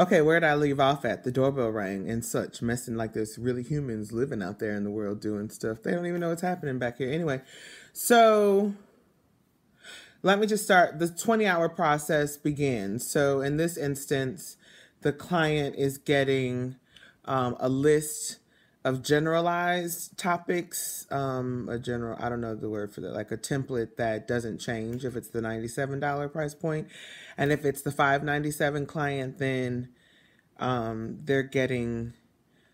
Okay, where did I leave off at? The doorbell rang and such, messing like there's really humans living out there in the world doing stuff. They don't even know what's happening back here. Anyway, so let me just start. The 20-hour process begins. So in this instance, the client is getting a list of generalized topics, I don't know the word for that, like a template that doesn't change if it's the $97 price point. And if it's the $597 client, then they're getting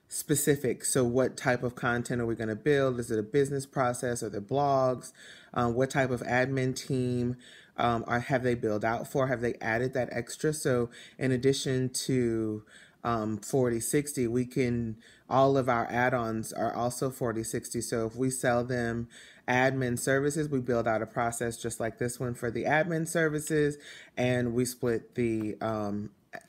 specific. So what type of content are we going to build? Is it a business process? Are there blogs? What type of admin team have they built out for? Have they added that extra? So in addition to 40/60, we can, all of our add-ons are also 40/60. So if we sell them admin services, we build out a process just like this one for the admin services, and we split the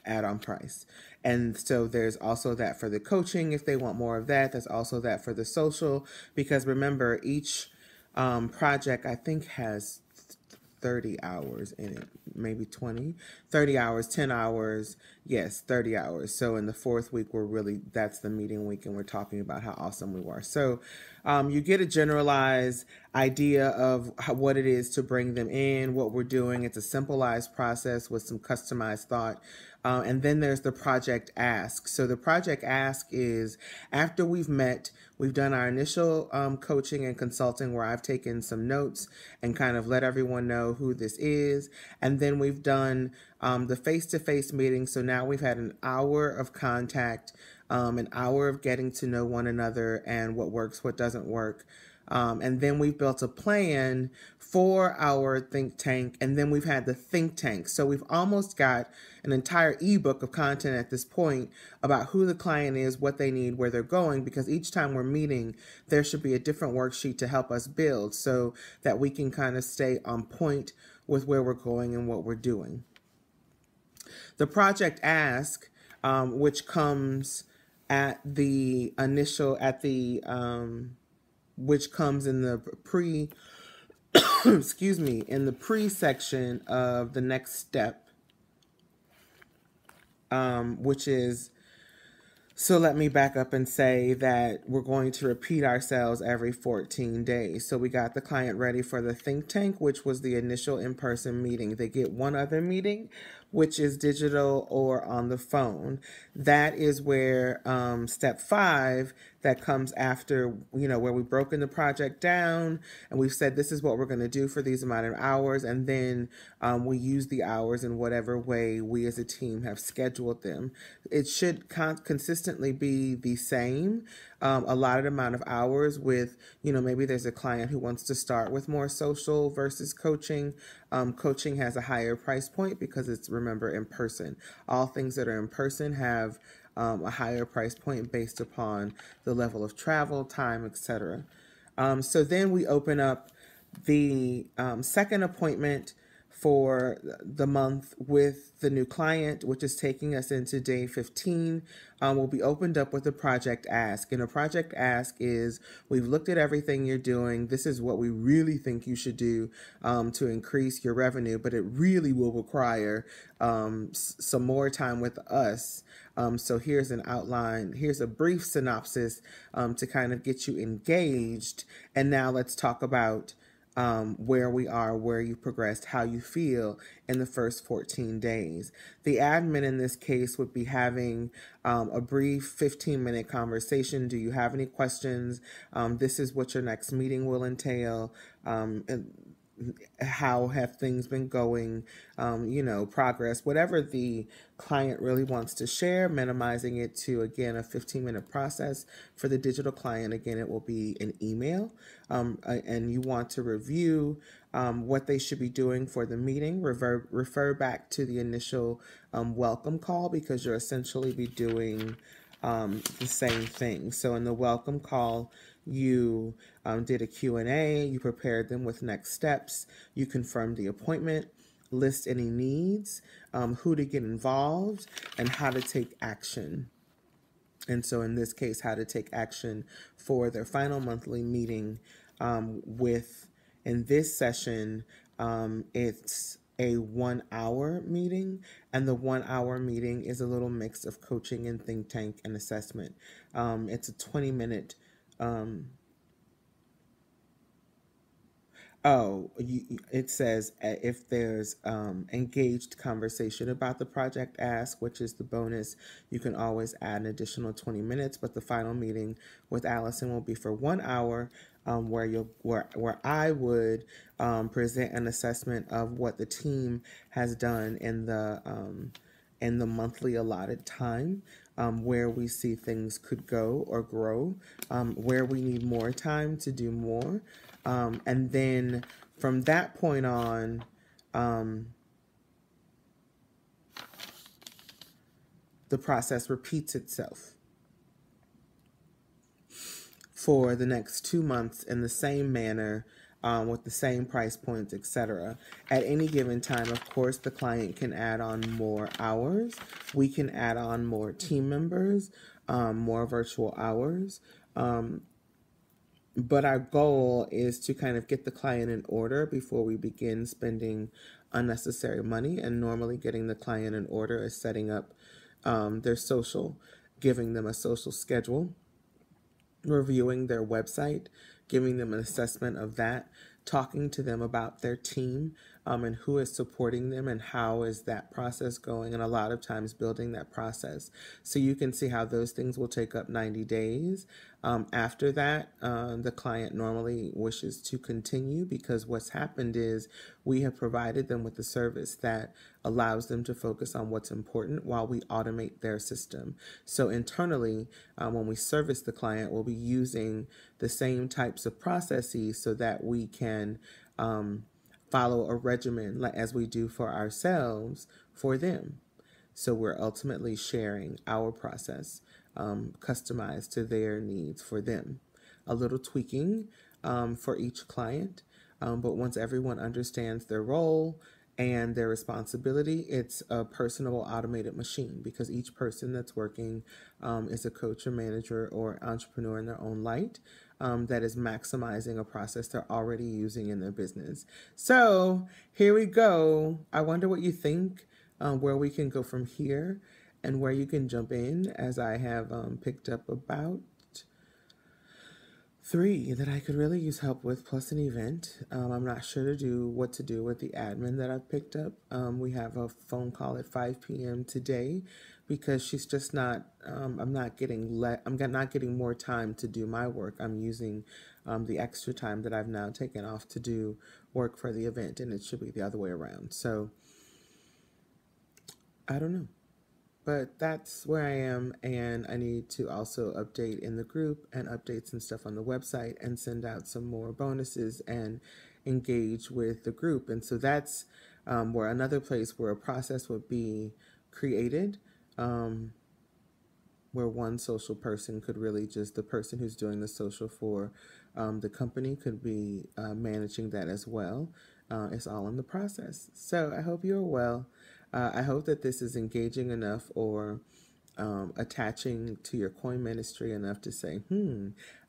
add-on price. And so there's also that for the coaching if they want more of that. There's also that for the social, because remember, each project I think has 30 hours in it, maybe 20, 30 hours, 10 hours. Yes, 30 hours. So in the fourth week, that's the meeting week, and we're talking about how awesome we were. So you get a generalized idea of what it is to bring them in, what we're doing. It's a simplified process with some customized thought. And then there's the project ask. So the project ask is after we've met, we've done our initial coaching and consulting where I've taken some notes and kind of let everyone know who this is. And then we've done the face-to-face meeting. So now we've had an hour of contact, an hour of getting to know one another and what works, what doesn't work. And then we've built a plan for our think tank, and then we've had the think tank. So we've almost got an entire ebook of content at this point about who the client is, what they need, where they're going, because each time we're meeting, there should be a different worksheet to help us build so that we can kind of stay on point with where we're going and what we're doing. The project ask, which comes at the initial, which comes in the excuse me, in the pre-section of the next step, which is, so let me back up and say that we're going to repeat ourselves every 14 days. So we got the client ready for the think tank, which was the initial in-person meeting. They get one other meeting, which is digital or on the phone. That is where step 5, that comes after, where we've broken the project down and we've said this is what we're going to do for these amount of hours, and then we use the hours in whatever way we as a team have scheduled them. It should consistently be the same, allotted amount of hours with, maybe there's a client who wants to start with more social versus coaching. Coaching has a higher price point because it's, remember, in person. All things that are in person have a higher price point based upon the level of travel, time, etc. So then we open up the second appointment for the month with the new client, which is taking us into day 15, will be opened up with a project ask. And a project ask is, we've looked at everything you're doing. This is what we really think you should do to increase your revenue, but it really will require some more time with us. So here's an outline, here's a brief synopsis to kind of get you engaged. And now let's talk about where we are, where you progressed, how you feel in the first 14 days. The admin in this case would be having a brief 15-minute conversation. Do you have any questions? This is what your next meeting will entail. How have things been going, progress, whatever the client really wants to share, minimizing it to, again, a 15-minute process. For the digital client, again, it will be an email, and you want to review what they should be doing for the meeting. Refer back to the initial welcome call, because you'll essentially be doing the same thing. So in the welcome call, you did a Q&A, you prepared them with next steps, you confirmed the appointment, list any needs, who to get involved, and how to take action. And so in this case, how to take action for their final monthly meeting in this session, it's a 1 hour meeting, and the 1 hour meeting is a little mix of coaching and think tank and assessment. It's a 20-minute. It says if there's engaged conversation about the project, ask, which is the bonus. You can always add an additional 20 minutes, but the final meeting with Allison will be for 1 hour, where I would present an assessment of what the team has done in the monthly allotted time, where we see things could go or grow, where we need more time to do more. And then from that point on, the process repeats itself for the next 2 months in the same manner, with the same price points, etc. At any given time, of course, the client can add on more hours. We can add on more team members, more virtual hours. But our goal is to kind of get the client in order before we begin spending unnecessary money. And normally getting the client in order is setting up their social, giving them a social schedule, reviewing their website, giving them an assessment of that, talking to them about their team, and who is supporting them and how is that process going, and a lot of times building that process. So you can see how those things will take up 90 days. After that, the client normally wishes to continue, because what's happened is we have provided them with a service that allows them to focus on what's important while we automate their system. So internally, when we service the client, we'll be using the same types of processes so that we can follow a regimen as we do for ourselves for them. So we're ultimately sharing our process, customized to their needs for them. A little tweaking for each client, but once everyone understands their role and their responsibility, it's a personable automated machine, because each person that's working is a coach or manager or entrepreneur in their own light, that is maximizing a process they're already using in their business. So here we go. I wonder what you think, where we can go from here, and where you can jump in, as I have picked up about 3 that I could really use help with, plus an event. I'm not sure what to do with the admin that I've picked up. We have a phone call at 5 p.m. today, because she's just not. I'm not getting more time to do my work. I'm using the extra time that I've now taken off to do work for the event, and it should be the other way around. So I don't know. But that's where I am, and I need to also update in the group and update some stuff on the website and send out some more bonuses and engage with the group. And so that's where another place where a process would be created, where one social person could really just, the person who's doing the social for the company could be managing that as well. It's all in the process. So I hope you're well. I hope that this is engaging enough, or attaching to your coin ministry enough to say,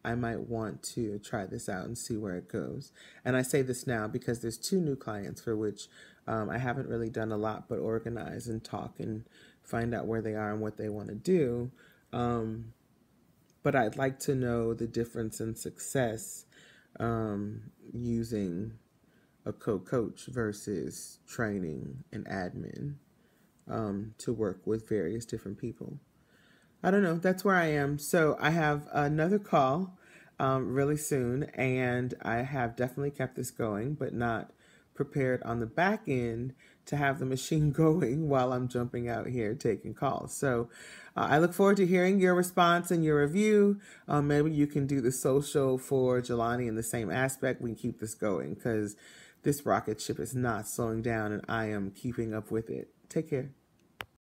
I might want to try this out and see where it goes. And I say this now because there's 2 new clients for which I haven't really done a lot but organize and talk and find out where they are and what they want to do. But I'd like to know the difference in success using a co-coach versus training an admin to work with various different people. I don't know. That's where I am. So I have another call really soon, and I have definitely kept this going, but not prepared on the back end to have the machine going while I'm jumping out here taking calls. So I look forward to hearing your response and your review. Maybe you can do the social for Jelani in the same aspect. We can keep this going, because this rocket ship is not slowing down, and I am keeping up with it. Take care.